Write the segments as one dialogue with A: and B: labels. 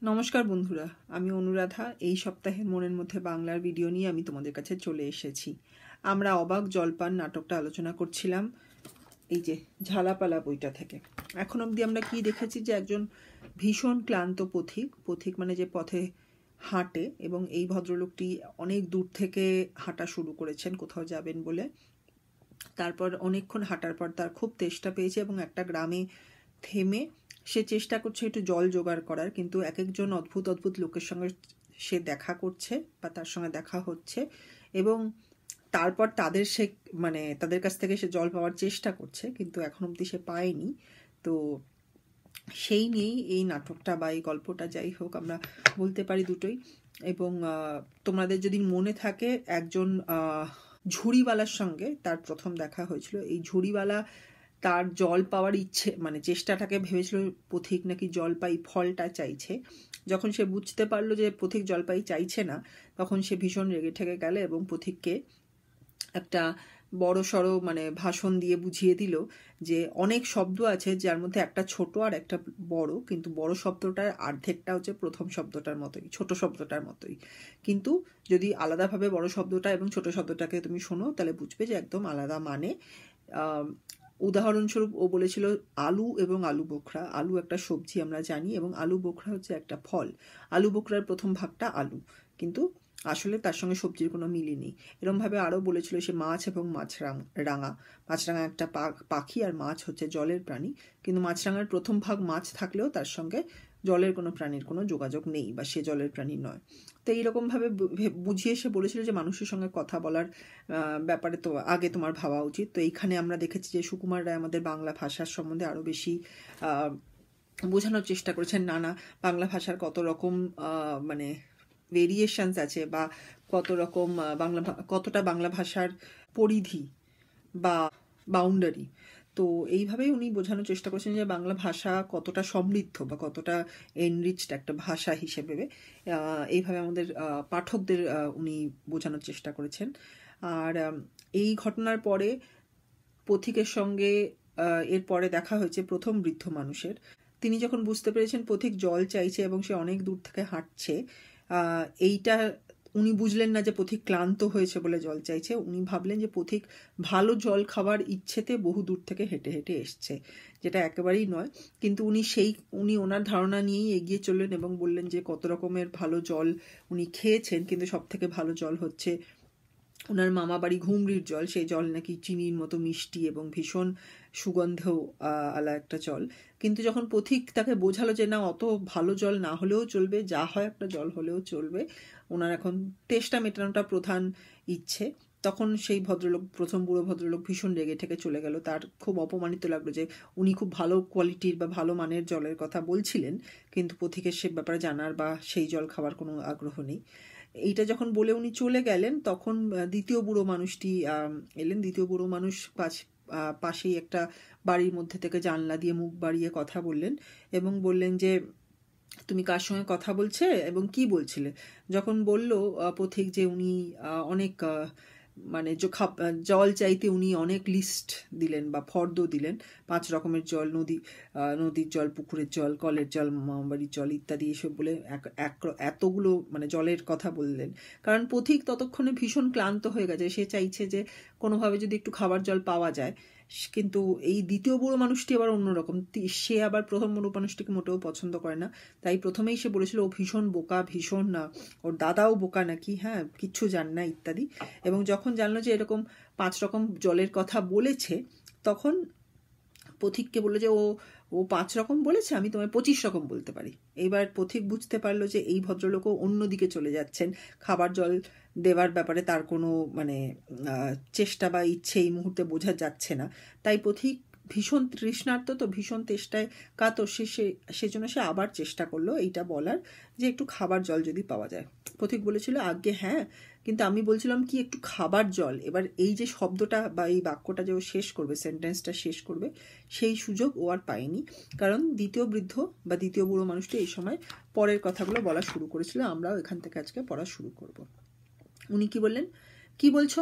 A: নমস্কার বন্ধুরা, আমি অনুরাধা। এই সপ্তাহের মনের মধ্যে বাংলার ভিডিও নিয়ে আমি তোমাদের কাছে চলে এসেছি। আমরা অবাক জলপান নাটকটা আলোচনা করছিলাম এই যে ঝালাপালা বইটা থেকে। এখন অবধি আমরা কি দেখেছি যে একজন ভীষণ ক্লান্ত পথিক মানে যে পথে হাঁটে, এবং এই ভদ্রলোকটি অনেক দূর থেকে হাঁটা শুরু করেছেন কোথাও যাবেন বলে। তারপর অনেকক্ষণ হাঁটার পর তার খুব তেষ্টা পেয়েছে এবং একটা গ্রামে থেমে সে চেষ্টা করছে একটু জল জোগাড় করার, কিন্তু এক একজন অদ্ভুত অদ্ভুত লোকের সঙ্গে সে দেখা করছে বা তার সঙ্গে দেখা হচ্ছে, এবং তারপর তাদের কাছ থেকে সে জল পাওয়ার চেষ্টা করছে, কিন্তু এখন অবধি সে পায়নি। তো সেই নিয়েই এই নাটকটা বা এই গল্পটা, যাই হোক আমরা বলতে পারি দুটোই। এবং তোমাদের যদি মনে থাকে, একজন ঝুড়িওয়ালার সঙ্গে তার প্রথম দেখা হয়েছিল। এই ঝুড়িওয়ালা তার জল পাওয়ার ইচ্ছে মানে চেষ্টাটাকে ভেবেছিল পথিক নাকি জলপাই ফলটা চাইছে। যখন সে বুঝতে পারলো যে পথিক জলপাই চাইছে না, তখন সে ভীষণ রেগে ঠেগে গেল এবং পথিককে একটা বড় সড়ো ভাষণ দিয়ে বুঝিয়ে দিল যে অনেক শব্দ আছে যার মধ্যে একটা ছোট আর একটা বড়, কিন্তু বড় শব্দটার অর্ধেকটা হচ্ছে প্রথম শব্দটার মতোই, ছোট শব্দটার মতোই। কিন্তু যদি আলাদাভাবে বড় শব্দটা এবং ছোট শব্দটাকে তুমি শোনো, তাহলে বুঝবে যে একদম আলাদা মানে। উদাহরণস্বরূপ ও বলেছিল আলু এবং আলু বোখরা। আলু একটা সবজি আমরা জানি, এবং আলু বোখরা হচ্ছে একটা ফল। আলু বোখরার প্রথম ভাগটা আলু, কিন্তু আসলে তার সঙ্গে সবজির কোনো মিলই নেই। এরমভাবে আরও বলেছিল সে মাছ এবং মাছরাঙা। মাছরাঙা একটা পাখি, আর মাছ হচ্ছে জলের প্রাণী, কিন্তু মাছরাঙার প্রথম ভাগ মাছ থাকলেও তার সঙ্গে জলের কোনো প্রাণীর কোনো যোগাযোগ নেই, বা সে জলের প্রাণী নয়। তো এইরকমভাবে বুঝিয়ে সে বলেছিল যে মানুষের সঙ্গে কথা বলার ব্যাপারে তো আগে তোমার ভাবা উচিত। তো এইখানে আমরা দেখেছি যে সুকুমার রায় আমাদের বাংলা ভাষার সম্বন্ধে আরও বেশি বোঝানোর চেষ্টা করেছেন। নানা বাংলা ভাষার কত রকম ভেরিয়েশনস আছে, বা কত রকম কতটা বাংলা ভাষার পরিধি বা বাউন্ডারি। তো এইভাবেই উনি বোঝানোর চেষ্টা করেছেন যে বাংলা ভাষা কতটা সমৃদ্ধ বা কতটা এনরিচড একটা ভাষা হিসেবে। এইভাবে আমাদের পাঠকদের উনি বোঝানোর চেষ্টা করেছেন। আর এই ঘটনার পরে পথিকের সঙ্গে এরপরে দেখা হয়েছে প্রথম বৃদ্ধ মানুষের। তিনি যখন বুঝতে পেরেছেন পথিক জল চাইছে এবং সে অনেক দূর থেকে হাঁটছে, এইটা উনি বুঝলেন না যে পথিক ক্লান্ত হয়েছে বলে জল চাইছে। উনি ভাবলেন যে পথিক ভালো জল খাওয়ার ইচ্ছেতে বহু দূর থেকে হেঁটে হেঁটে এসছে, যেটা একেবারেই নয়। কিন্তু উনি ওনার ধারণা নিয়েই এগিয়ে চললেন এবং বললেন যে কত রকমের ভালো জল উনি খেয়েছেন, কিন্তু সব থেকে ভালো জল হচ্ছে ওনার মামা বাড়ি ঘুমরির জল। সেই জল নাকি চিনির মতো মিষ্টি এবং ভীষণ সুগন্ধ আলা একটা জল। কিন্তু যখন পথিক তাকে বোঝালো যে না, অত ভালো জল না হলেও চলবে, যা হয় একটা জল হলেও চলবে, ওনার এখন তেষ্টা মেটানোটা প্রধান ইচ্ছে, তখন সেই ভদ্রলোক, প্রথম বুড়ো ভদ্রলোক ভীষণ রেগে ঠেকে চলে গেল। তার খুব অপমানিত লাগলো যে উনি খুব ভালো কোয়ালিটির বা ভালো মানের জলের কথা বলছিলেন, কিন্তু পথিকের সে ব্যাপারে জানার বা সেই জল খাওয়ার কোনো আগ্রহ নেই। এইটা যখন বলে উনি চলে গেলেন, তখন দ্বিতীয় বুড়ো মানুষটি এলেন। দ্বিতীয় বুড়ো মানুষ পাশেই একটা বাড়ির মধ্যে থেকে জানলা দিয়ে মুখ বাড়িয়ে কথা বললেন এবং বললেন যে তুমি কার সঙ্গে কথা বলছে এবং কি বলছিলে। যখন বলল পথিক যে উনি অনেক জল চাইতে উনি অনেক লিস্ট দিলেন বা ফর্দ দিলেন, 5 রকমের জল, নদীর জল, পুকুরের জল, কলের জল, মামাবাড়ির জল ইত্যাদি, এসব বলে এতগুলো জলের কথা বললেন। কারণ পথিক ততক্ষণে ভীষণ ক্লান্ত হয়ে গেছে, সে চাইছে যে কোনোভাবে যদি একটু খাবার জল পাওয়া যায়। কিন্তু এই দ্বিতীয় বুড়ো মানুষটি আবার অন্যরকম, সে আবার প্রথম বুড়ো মানুষটিকে মোটেও পছন্দ করে না। তাই প্রথমেই সে বলেছিল ও ভীষণ বোকা, ভীষণ ওর দাদাও বোকা নাকি, হ্যাঁ কিচ্ছু জান না ইত্যাদি। এবং যখন জানলো যে এরকম 5 রকম জলের কথা বলেছে, তখন পথিককে বললো যে ও 5 রকম বলেছে, আমি তোমায় 25 রকম বলতে পারি। এইবার পথিক বুঝতে পারলো যে এই ভদ্রলোকও অন্যদিকে চলে যাচ্ছেন, খাবার জল দেওয়ার ব্যাপারে তার কোনো চেষ্টা বা ইচ্ছে এই মুহূর্তে বোঝা যাচ্ছে না। তাই পথিক ভীষণ তৃষ্ণার্ত, তো ভীষণ তেষ্টায় কাতর, সেজন্য সে আবার চেষ্টা করলো এইটা বলার যে একটু খাবার জল যদি পাওয়া যায়। পথিক বলেছিল আজ্ঞে হ্যাঁ, কিন্তু আমি বলছিলাম কি একটু খাবার জল। এবার এই যে শব্দটা বা এই বাক্যটা যে ও শেষ করবে, সেন্টেন্সটা শেষ করবে, সেই সুযোগ ও আর পায়নি। কারণ দ্বিতীয় বৃদ্ধ বা দ্বিতীয় বুড়ো মানুষটি এই সময় পরের কথাগুলো বলা শুরু করেছিল। আমরাও এখান থেকে আজকে পড়া শুরু করব। উনি কি বললেন, কি বলছো,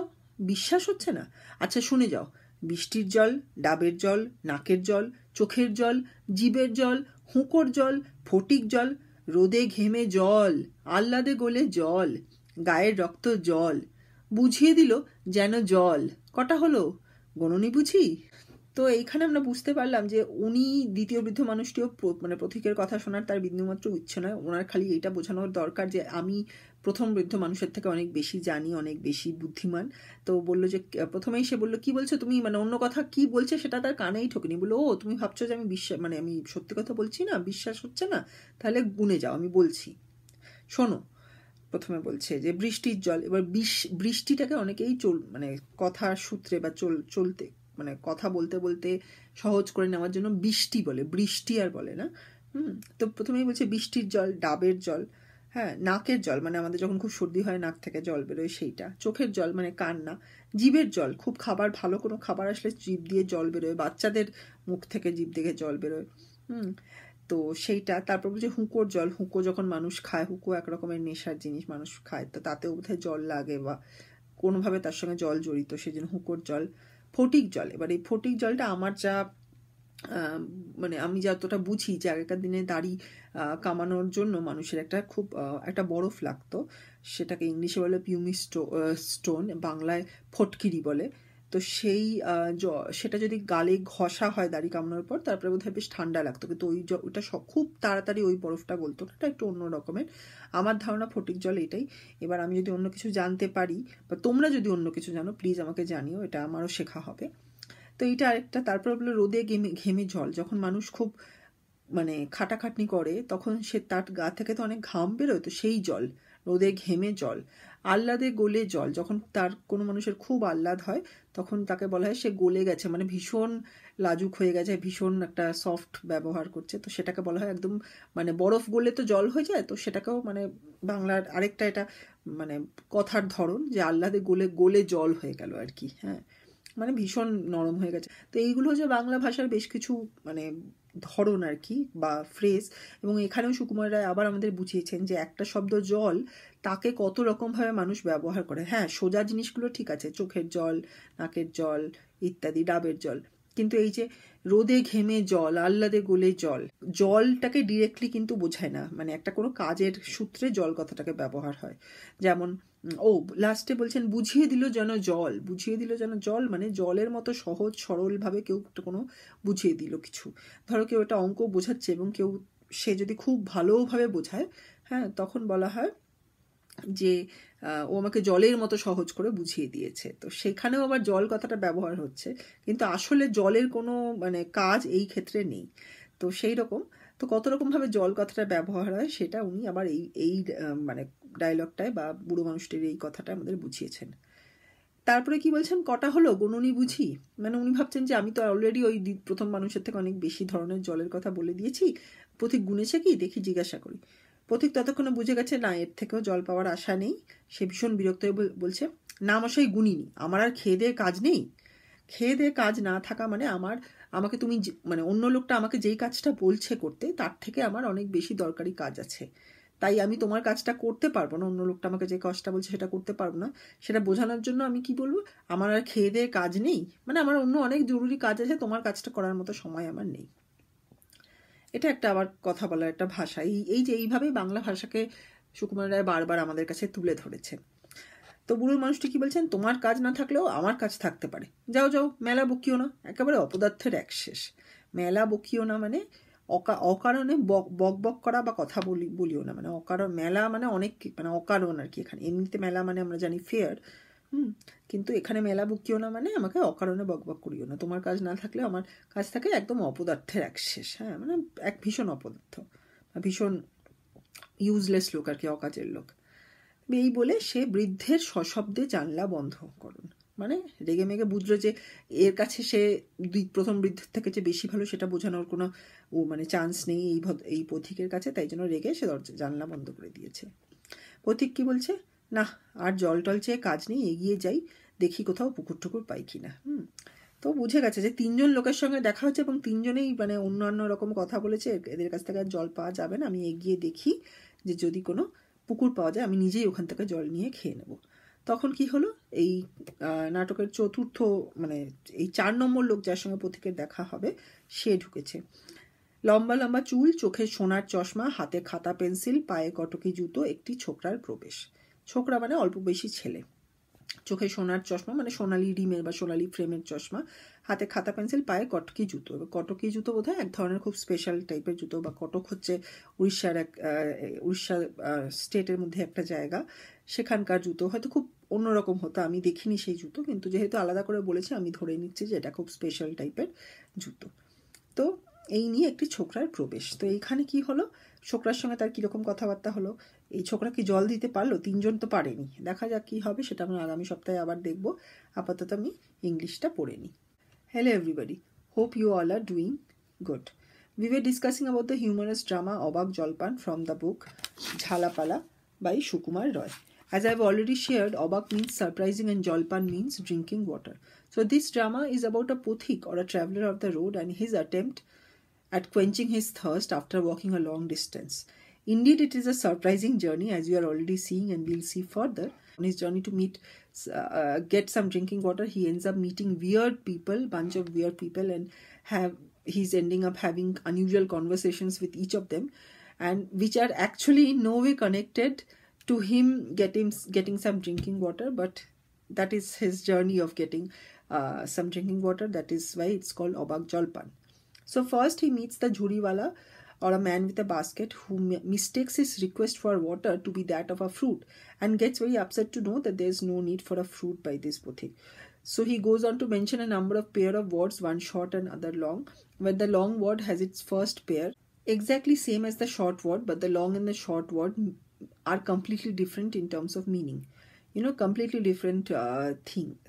A: বিশ্বাস হচ্ছে না? আচ্ছা শুনে যাও, বৃষ্টির জল, ডাবের জল, নাকের জল, চোখের জল, জিভের জল, হুঁকোর জল, ফটিক জল, রোদে ঘেমে জল, আহ্লাদে গোলে জল, গায়ের রক্ত জল, বুঝিয়ে দিল যেন জল। কটা হলো? গণনি বুঝি? তো এইখানে আমরা বুঝতে পারলাম যে উনি দ্বিতীয় বৃদ্ধ মানুষটিও মানে পথিকের কথা শোনার তার বিন্দুমাত্র ইচ্ছে নয়। ওনার খালি এইটা বোঝানোর দরকার যে আমি প্রথম বৃদ্ধ মানুষের থেকে অনেক বেশি জানি, অনেক বেশি বুদ্ধিমান। তো বললো যে, প্রথমেই সে বললো, কি বলছো তুমি, মানে অন্য কথা কি বলছে সেটা তার কানেই ঠকেনি। বললো, ও তুমি ভাবছো যে আমি বিশ্বাস, মানে আমি সত্যি কথা বলছি না, বিশ্বাস হচ্ছে না, তাহলে গুনে যাও, আমি বলছি শোনো। প্রথমে বলছে যে বৃষ্টির জল। এবার বৃষ্টিটাকে অনেকেই মানে কথার সূত্রে বা চলতে, মানে কথা বলতে বলতে সহজ করে নেওয়ার জন্য বৃষ্টি বলে, বৃষ্টি আর বলে না। তো প্রথমেই বলছে বৃষ্টির জল, ডাবের জল, হ্যাঁ, নাকের জল মানে আমাদের যখন খুব সর্দি হয় নাক থেকে জল বেরোয় সেইটা, চোখের জল মানে কান্না, জিভের জল, খুব খাবার, ভালো কোনো খাবার আসলে জিভ দিয়ে জল বেরোয়, বাচ্চাদের মুখ থেকে জিভ থেকে জল বেরোয়। তো সেইটা। তারপর বলছে হুঁকোর জল, হুঁকো যখন মানুষ খায়, হুঁকো এক রকমের নেশার জিনিস, মানুষ খায়, তো তাতেও বোধহয় জল লাগে বা কোনোভাবে তার সঙ্গে জল জড়িত, সেই জন্য হুঁকোর জল। ফটিক জল। এবার এই ফটিক জলটা আমার যা মানে আমি যতটা বুঝি যে আগেকার দিনে দাড়ি কামানোর জন্য মানুষের একটা বরফ লাগতো, সেটাকে ইংলিশে বলে পিউমি স্টোন, বাংলায় ফটকিরি বলে। তো সেটা যদি গালে ঘষা হয় দাড়ি কামানোর পর, তারপরে বোধহয় বেশ ঠান্ডা লাগতো, কিন্তু ওটা খুব তাড়াতাড়ি ওই বরফটা গলতো না, এটা একটু অন্য রকমের। আমার ধারণা ফটিক জল এটাই। এবার আমি যদি অন্য কিছু জানতে পারি বা তোমরা যদি অন্য কিছু জানো প্লিজ আমাকে জানিও, এটা আমারও শেখা হবে। তো এইটা আরেকটা। তারপর বললো রোদে ঘেমে জল। যখন মানুষ খুব মানে খাটাখাটনি করে তখন তার গা থেকে তো অনেক ঘাম বেরোয়, তো সেই জল, রোদে ঘেমে জল। আহ্লাদে গোলে জল। যখন তার কোনো মানুষের খুব আহ্লাদ হয় তখন তাকে বলা হয় সে গলে গেছে, মানে ভীষণ লাজুক হয়ে গেছে, ভীষণ একটা সফট ব্যবহার করছে, তো সেটাকে বলা হয় একদম, মানে বরফ গলে তো জল হয়ে যায়, তো সেটাকেও মানে বাংলার আরেকটা এটা মানে কথার ধরন যে আহ্লাদে গলে জল হয়ে গেল আর কি। হ্যাঁ, মানে ভীষণ নরম হয়ে গেছে। তো এইগুলো হচ্ছে বাংলা ভাষার বেশ কিছু মানে ধরন আর কি, বা ফ্রেজ। এবং এখানেও সুকুমার রায় আবার আমাদের বুঝিয়েছেন যে একটা শব্দ জল, তাকে কত রকমভাবে মানুষ ব্যবহার করে। হ্যাঁ, সোজা জিনিসগুলো ঠিক আছে, চোখের জল, নাকের জল ইত্যাদি, ডাবের জল, কিন্তু এই যে রোদে ঘেমে জল, আহ্লাদে গোলে জল, জলটাকে ডিরেক্টলি কিন্তু বোঝায় না, মানে একটা কোনো কাজের সূত্রে জল কথাটাকে ব্যবহার হয়। যেমন লাস্টে বলছেন বুঝিয়ে দিল যেন জল। বুঝিয়ে দিল যেন জল মানে জলের মতো সহজ সরলভাবে কেউ কোনো বুঝিয়ে দিল কিছু। ধরো কেউ একটা অঙ্ক বোঝাচ্ছে এবং সে যদি খুব ভালোভাবে বোঝায়, হ্যাঁ, তখন বলা হয় যে ও আমাকে জলের মতো সহজ করে বুঝিয়ে দিয়েছে। তো সেখানেও আবার জল কথাটা ব্যবহার হচ্ছে, কিন্তু আসলে জলের কোনো মানে কাজ এই ক্ষেত্রে নেই। তো সেই রকম, তো কত রকমভাবে জল কথাটা ব্যবহার হয় সেটা উনি আবার এই মানে ডায়লগটায় বা বুড়ো মানুষটির এই কথাটা আমাদের বুঝিয়েছেন। তারপরে কি বলছেন, কটা হলো গুনুনি বুঝি, মানে উনি ভাবছেন যে আমি তো অলরেডি ওই প্রথম মানুষের থেকে অনেক বেশি ধরনের জলের কথা বলে দিয়েছি, পথিক গুনেছে কি দেখি, জিজ্ঞাসা করি। পথিক ততক্ষণে বুঝে গেছে না, এর থেকেও জল পাওয়ার আশা নেই। সে ভীষণ বিরক্ত হয়ে বলছে, না মশাই গুনিনি, আমার আর খেয়ে দেয়ে কাজ নেই। খেয়ে দেয়ে কাজ না থাকা মানে আমাকে তুমি মানে অন্য লোকটা আমাকে যেই কাজটা বলছে করতে, তার থেকে আমার অনেক বেশি দরকারি কাজ আছে, তাই আমি তোমার কাজটা করতে পারবো না, অন্য লোকটা আমাকে যে কাজটা বলছে সেটা করতে পারবো না। সেটা বোঝানোর জন্য আমি কি বলবো, আমার আর খেয়ে দেয়ে কাজ নেই, মানে আমার অন্য অনেক জরুরি কাজ আছে, তোমার কাজটা করার মতো সময় আমার নেই। এটা একটা আবার কথা বলার একটা ভাষা। এই যে এইভাবেই বাংলা ভাষাকে সুকুমার রায় বারবার আমাদের কাছে তুলে ধরেছে। তো বুড়ো মানুষটি কি বলছেন, তোমার কাজ না থাকলেও আমার কাজ থাকতে পারে, যাও যাও, মেলা বকিও না। একেবারে অপদার্থের এক শেষ। মেলা বকিও না মানে অকারণে বক বক করা বা কথা বলিও না, মানে অকারণ, মেলা মানে অনেক, মানে অকারণ আর কি। এখানে এমনিতে মেলা মানে আমরা জানি ফেয়ার, কিন্তু এখানে মেলা বকিও না মানে আমাকে অকারণে বক করিও না, তোমার কাজ না থাকলে আমার কাজ থাকে, একদম অপদার্থের এক শেষ। হ্যাঁ, মানে এক ভীষণ অপদার্থ, ভীষণ ইউজলেস লোক আর কি, অকাজের লোক। এই বলে সে বৃদ্ধের সশব্দে জানলা বন্ধ করুন, মানে রেগে মেগে বুঝলো যে এর কাছে সে প্রথম বৃদ্ধের থেকে যে বেশি ভালো সেটা বোঝানোর কোনো মানে চান্স নেই এই পথিকের কাছে, তাই জন্য রেগে সে জানলা বন্ধ করে দিয়েছে। পথিক কি বলছে, না আর জল টল চেয়ে কাজ নেই, এগিয়ে যাই, দেখি কোথাও পুকুর টুকুর পাই কিনা। তো বুঝে গেছে যে তিনজন লোকের সঙ্গে দেখা হচ্ছে এবং তিনজনেই মানে অন্যান্য রকম কথা বলেছে, এদের কাছ থেকে আর জল পাওয়া যাবে না, আমি এগিয়ে দেখি যে যদি কোনো পুকুর পাওয়া যায় আমি নিজেই ওখান থেকে জল নিয়ে খেয়ে নেব। তখন কি হলো, এই নাটকের চতুর্থ মানে এই 4 নম্বর লোক যার সঙ্গে পথিকের দেখা হবে সে ঢুকেছে। লম্বা লম্বা চুল, চোখে সোনার চশমা, হাতে খাতা পেন্সিল, পায়ে কটকি জুতো, একটি ছোকরার প্রবেশ। ছোকরা মানে অল্প বেশি ছেলে। চোখে সোনার চশমা মানে সোনালি রিমের বা সোনালি ফ্রেমের চশমা, হাতে খাতা পেন্সিল, পায়ে কটকি জুতো। এবার কটকি জুতো বোধহয় এক ধরনের খুব স্পেশাল টাইপের জুতো, বা কটক হচ্ছে উড়িষ্যা স্টেটের মধ্যে একটা জায়গা, সেখানকার জুতো হয়তো খুব অন্যরকম হতো, আমি দেখিনি সেই জুতো, কিন্তু যেহেতু আলাদা করে বলেছে আমি ধরে নিচ্ছি যে এটা খুব স্পেশাল টাইপের জুতো। তো এই নিয়ে একটি ছোকরার প্রবেশ। তো এইখানে কি হলো, ছোকরার সঙ্গে তার কীরকম কথাবার্তা হলো, এই ছোকরা কি জল দিতে পারলো? 3 জন তো পারেনি। দেখা যাক কী হবে, সেটা আমরা আগামী সপ্তাহে আবার দেখব। আপাতত আমি ইংলিশটা পড়ে নিই। Hello everybody, hope you all are doing good. We were discussing about the humorous drama Obaak Jolpaan from the book Jhalapala by Sukumar Roy. As I have already shared, Obaak means surprising and Jolpaan means drinking water. So this drama is about a puthik or a traveler of the road and his attempt at quenching his thirst after walking a long distance. Indeed, it is a surprising journey, as you are already seeing and we'll see further. On his journey to get some drinking water, he ends up meeting weird people, bunch of weird people, and he's ending up having unusual conversations with each of them, and which are actually in no way connected to him getting some drinking water, but that is his journey of getting some drinking water. That is why it's called Obaak Jolpaan. So first he meets the jhuriwala, or a man with a basket, who mistakes his request for water to be that of a fruit and gets very upset to know that there is no need for a fruit by this puthik. So he goes on to mention a number of pair of words, one short and other long, where the long word has its first pair exactly same as the short word, but the long and the short word are completely different in terms of meaning. Completely different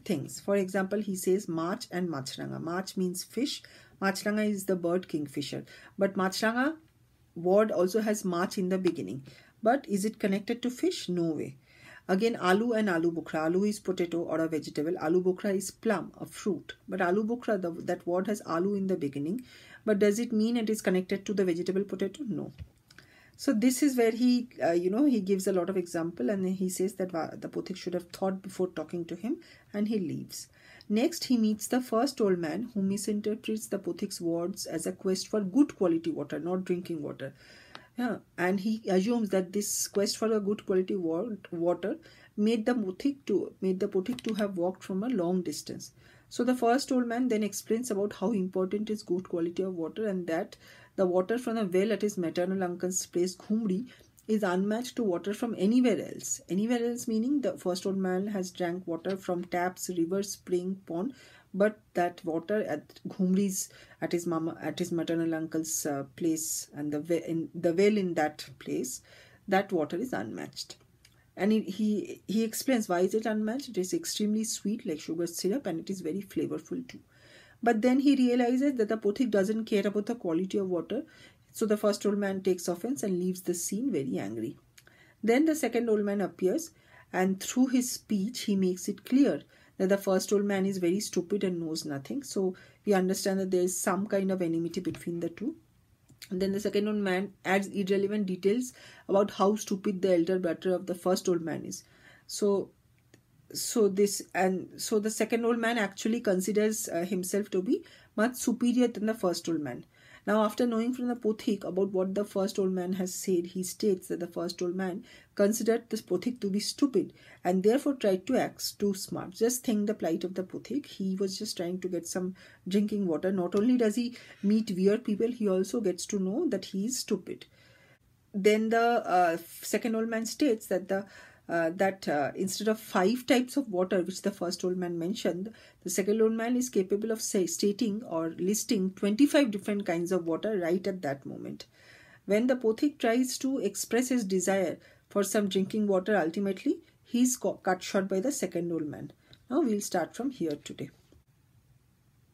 A: things. For example, he says Mach and Machranga. Mach means fish. Machranga is the bird kingfisher. But Machranga word also has Mach in the beginning. But is it connected to fish? No way. Again, Alu and Alu Bukhra. Alu is potato or a vegetable. Alu Bukhra is plum, a fruit. But Alu Bukhra, that word has Alu in the beginning. But does it mean it is connected to the vegetable potato? No. So this is where he, he gives a lot of example, and he says that the puthik should have thought before talking to him, and he leaves. Next, he meets the first old man, who misinterprets the puthik's words as a quest for good quality water, not drinking water. Yeah, and he assumes that this quest for a good quality water made the puthik to have walked from a long distance. So the first old man then explains about how important is good quality of water, and that the water from a well at his maternal uncle's place, Ghumri, is unmatched to water from anywhere else. Anywhere else meaning the first old man has drank water from taps, rivers, spring, pond, but that water at Ghumri's, at his maternal uncle's place, and the well in that place, that water is unmatched. And he explains why is it unmatched. It is extremely sweet like sugar syrup, and it is very flavorful too. But then he realizes that the puthik doesn't care about the quality of water. So the first old man takes offense and leaves the scene very angry. Then the second old man appears, and through his speech he makes it clear that the first old man is very stupid and knows nothing. So we understand that there is some kind of enmity between the two. And then the second old man adds irrelevant details about how stupid the elder brother of the first old man is. So the second old man actually considers himself to be much superior than the first old man. Now, after knowing from the puthik about what the first old man has said, he states that the first old man considered this puthik to be stupid and therefore tried to act too smart. Just think the plight of the puthik. He was just trying to get some drinking water. Not only does he meet weird people, he also gets to know that he is stupid. Then the second old man states that instead of 5 types of water which the first old man mentioned, the second old man is capable of stating or listing 25 different kinds of water right at that moment. When the puthik tries to express his desire for some drinking water, ultimately he is cut short by the second old man. Now we'll start from here today.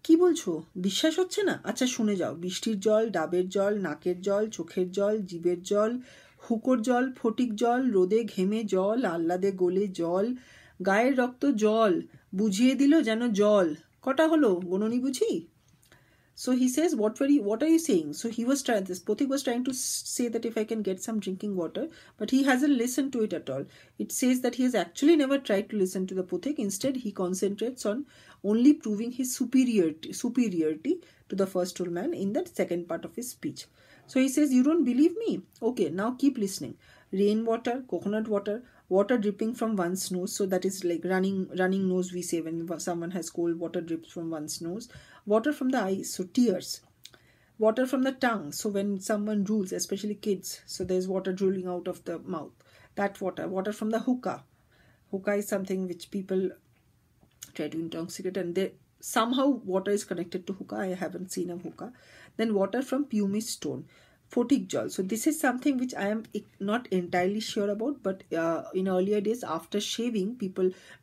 A: কি বলছো? বিশ্বাস হচ্ছে না? আচ্ছা শুনে যাও। বৃষ্টির জল, ডাবের জল, নাকের জল, চোখের জল, জিভের জল, হুকোর জল, ফটিক জল, রোদে ঘেমে জল, আহ্লাদে গলে জল, গায়ের রক্ত জল, বুঝিয়ে দিল যেন জল। কটা হলো? গোননি বুঝি? So he says, what are you saying? So this Pothik was trying to say that if I can get some drinking water, but he hasn't listened to it at all. It says that he has actually never tried to listen to the Pothik. Instead, he concentrates on only proving his superiority to the first old man in that second part of his speech. So he says, you don't believe me? Okay, now keep listening. Rainwater, coconut water, water dripping from one's nose. So that is like running nose, we say when someone has cold, water drips from one's nose. Water from the eyes, so tears. Water from the tongue, so when someone drools, especially kids, so there's water drooling out of the mouth. That water. Water from the hookah. Hookah is something which people try to intoxicate, and somehow water is connected to hookah. I haven't seen a hookah. Then water from pumice stone. Photic jol. So this is something which I am not entirely sure about, but in earlier days, after shaving,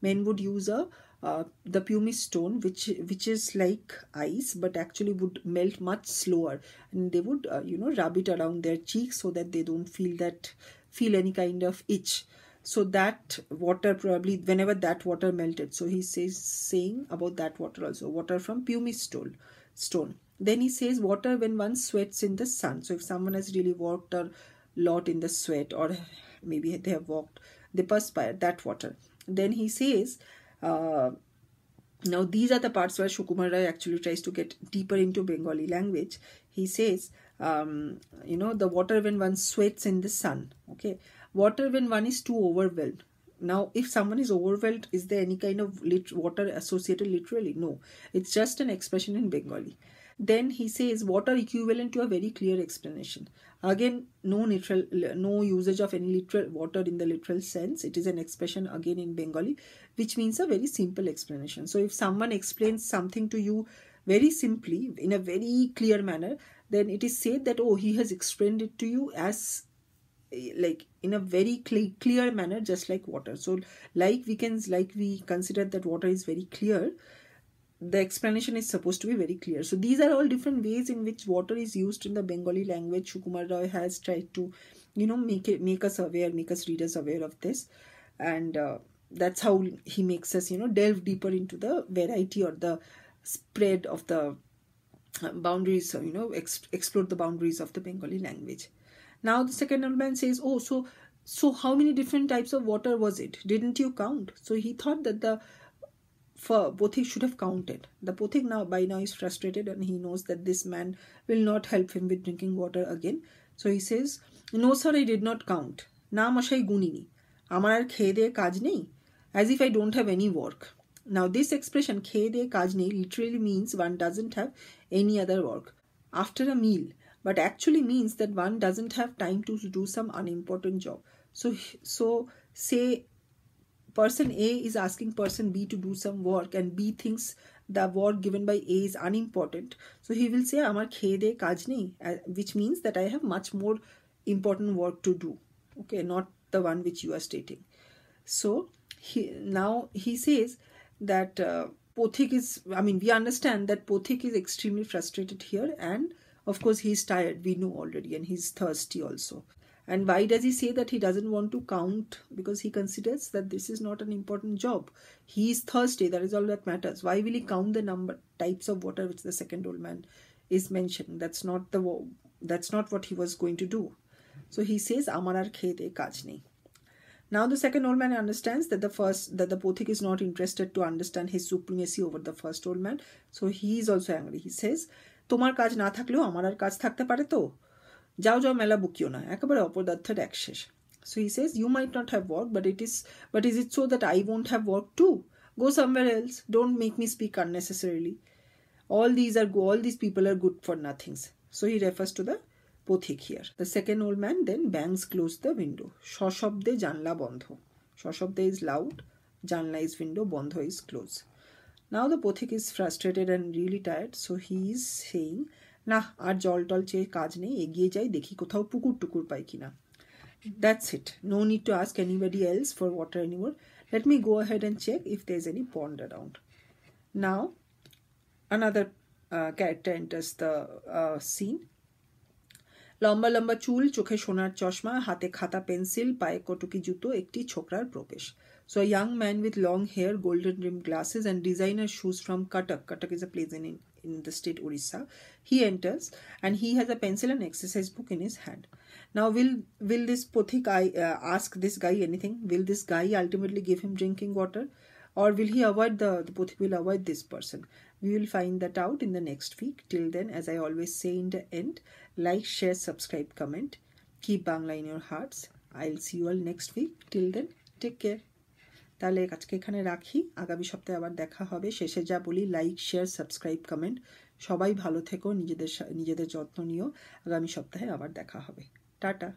A: men would use the pumice stone, which is like ice, but actually would melt much slower, and they would rub it around their cheeks so that they don't feel any kind of itch. So that water, probably whenever that water melted, so he says saying about that water also, water from pumice stone. Then he says water when one sweats in the sun. So if someone has really worked a lot in the sweat, or maybe they have walked, they perspire, that water. Then he says, now these are the parts where Sukumar Rai actually tries to get deeper into Bengali language. He says, the water when one sweats in the sun. Okay. Water when one is too overwhelmed. Now, if someone is overwhelmed, is there any kind of water associated literally? No. It's just an expression in Bengali. Then he says water equivalent to a very clear explanation. Again, no usage of any literal water in the literal sense. It is an expression again in Bengali, which means a very simple explanation. So if someone explains something to you very simply in a very clear manner, then it is said that, oh, he has explained it to you as like in a very clear manner, just like water. So like we consider that water is very clear, the explanation is supposed to be very clear. So these are all different ways in which water is used in the Bengali language. Sukumar Rai has tried to make us readers aware of this, and that's how he makes us delve deeper into the variety or the spread of the boundaries, explore the boundaries of the Bengali language. Now the second old man says, oh, so how many different types of water was it? Didn't you count? So he thought that the Pothik should have counted. The Pothik by now is frustrated, and he knows that this man will not help him with drinking water again. So he says, no sir, I did not count. Na mashai gunini. Amar ar kheye deye kaj nei. As if I don't have any work. Now this expression, kheye deye kaj nei, literally means one doesn't have any other work after a meal, but actually means that one doesn't have time to do some unimportant job. So say person A is asking person B to do some work, and B thinks the work given by A is unimportant. So he will say, Amar kheye deye kaj nei, which means that I have much more important work to do. Okay, not the one which you are stating. So now he says that Pothik is, we understand that Pothik is extremely frustrated here, and of course he is tired, we know already, and he's thirsty also. And why does he say that he doesn't want to count? Because he considers that this is not an important job. He is thirsty, that is all that matters. Why will he count the types of water which the second old man is mentioning? That's not what he was going to do. So he says, Amar ar kheye deye kaj nei. Now the second old man understands that the Pothik is not interested to understand his supremacy over the first old man. So he is also angry. He says, তোমার কাজ না থাকলেও আমার আর কাজ থাকতে পারে তো, যাও মেলা বুকিও না, একেবারে অপদার্থের এক শেষ. So he says, you might not have work, but is it so that I won't have work too? Go somewhere else. Don't make me speak unnecessarily. All these people are good for nothings. So he refers to the Pothik here. The second old man then bangs close the window. Shoshabde janla bondho. Shoshabde is loud, janla is window, bondho is close. Now the Pothik is frustrated and really tired, so he is saying, nah, ar jol tol che kaj nei, egiye jai dekhi kothao pukur tukur pai kina. That's it. No need to ask anybody else for water anymore. Let me go ahead and check if there's any pond around. Now another character enters the scene. লম্বা লম্বা চুল, চোখে সোনার চশমা, হাতে খাতা pencil, পায়ে কটুকি জুতো, একটি ছোকরার প্রবেশ. So a young man with long hair, golden rimmed glasses and designer shoes from Cuttack. Cuttack is a place in the state Orissa. He enters and he has a pencil and exercise book in his hand. Now will this Pothik ask this guy anything? Will this guy ultimately give him drinking water? Or will he avoid the Pothik will avoid this person? We will find that out in the next week. Till then, as I always say in the end, like, share, subscribe, comment. Keep Bangla in your hearts. I'll see you all next week. Till then, take care. তাহলে আজকে এখানে রাখি, আগামী সপ্তাহে আবার দেখা হবে। শেষে যা বলি, লাইক, শেয়ার, সাবস্ক্রাইব, কমেন্ট। সবাই ভালো থেকো, নিজেদের যত্ন নিও। আগামী সপ্তাহে আবার দেখা হবে। টাটা।